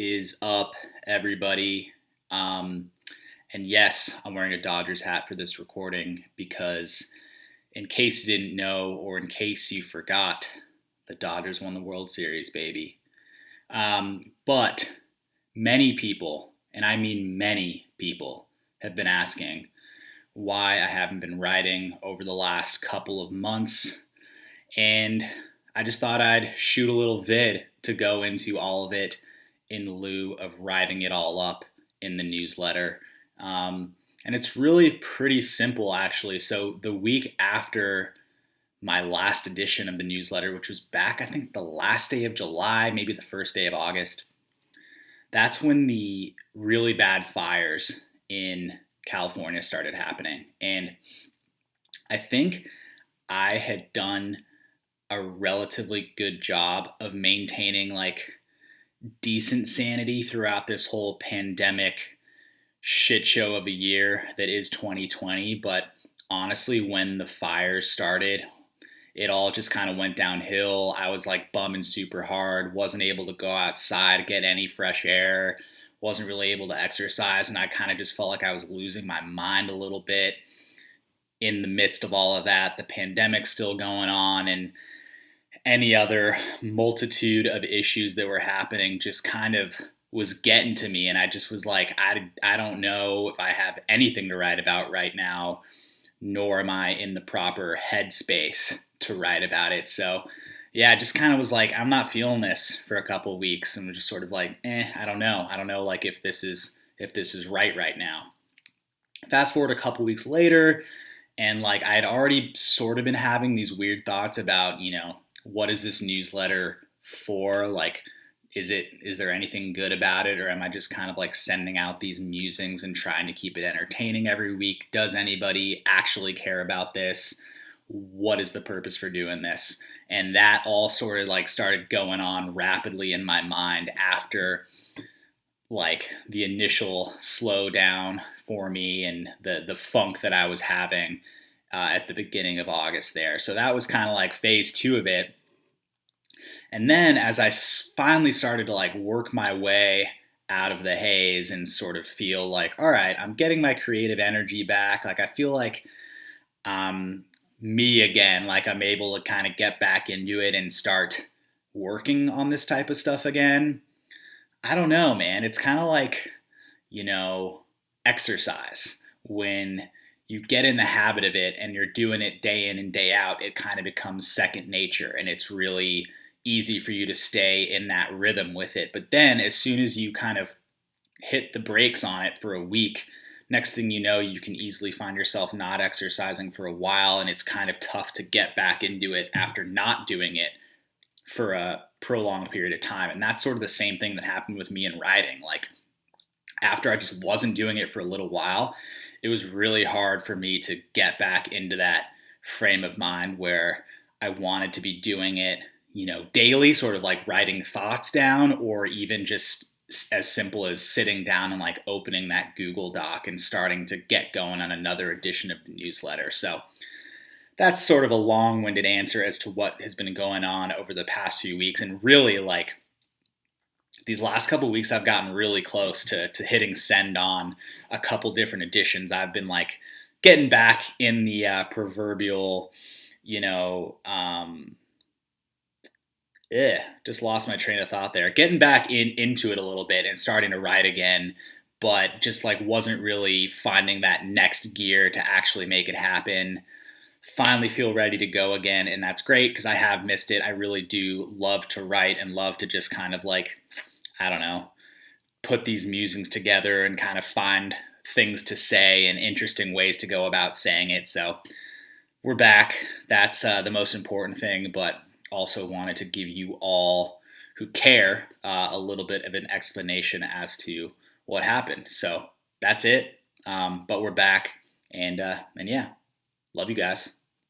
Is up, everybody? Um, and yes, I'm wearing a Dodgers hat for this recording because, in case you didn't know or in case you forgot, the Dodgers won the World Series, baby. But many people, and I mean many people, have been asking why I haven't been writing over the last couple of months. And I just thought I'd shoot a little vid to go into all of it in lieu of writing it all up in the newsletter. And it's really pretty simple, actually. So the week after my last edition of the newsletter, which was back, I think, the last day of July, maybe the first day of August, that's when the really bad fires in California started happening. And I think I had done a relatively good job of maintaining like decent sanity throughout this whole pandemic shit show of a year that is 2020. But honestly, when the fires started, it all just kind of went downhill. I was like bumming super hard, wasn't able to go outside, get any fresh air, wasn't really able to exercise, and I kind of just felt like I was losing my mind a little bit in the midst of all of that. The pandemic's still going on, and any other multitude of issues that were happening just kind of was getting to me. And I just was like, I don't know if I have anything to write about right now, nor am I in the proper headspace to write about it. So yeah, I just kind of was like, I'm not feeling this for a couple of weeks. And just sort of like, I don't know. I don't know like if this is right now. Fast forward a couple weeks later, and like I had already sort of been having these weird thoughts about, what is this newsletter for? Like, is there anything good about it, or am I just kind of like sending out these musings and trying to keep it entertaining every week? Does anybody actually care about this? What is the purpose for doing this? And that all sort of like started going on rapidly in my mind after like the initial slowdown for me and the funk that I was having at the beginning of August there. So that was kind of like phase two of it. And then as I finally started to like work my way out of the haze and sort of feel like, all right, I'm getting my creative energy back. Like I feel like me again, like I'm able to kind of get back into it and start working on this type of stuff again. I don't know, man. It's kind of like, you know, exercise. When you get in the habit of it and you're doing it day in and day out, it kind of becomes second nature and it's really easy for you to stay in that rhythm with it. But then as soon as you kind of hit the brakes on it for a week, next thing you know, you can easily find yourself not exercising for a while and it's kind of tough to get back into it after not doing it for a prolonged period of time. And that's sort of the same thing that happened with me in writing. Like after I just wasn't doing it for a little while, it was really hard for me to get back into that frame of mind where I wanted to be doing it, daily, sort of like writing thoughts down, or even just as simple as sitting down and like opening that Google Doc and starting to get going on another edition of the newsletter. So that's sort of a long-winded answer as to what has been going on over the past few weeks. And really, like these last couple of weeks, I've gotten really close to hitting send on a couple different editions. I've been like getting back in the proverbial, just lost my train of thought there. Getting back into it a little bit and starting to write again, but just like wasn't really finding that next gear to actually make it happen. Finally feel ready to go again, and that's great because I have missed it. I really do love to write and love to just kind of like, I don't know, put these musings together and kind of find things to say and interesting ways to go about saying it. So we're back. That's the most important thing, but also wanted to give you all who care a little bit of an explanation as to what happened. So that's it. But we're back, and yeah, love you guys.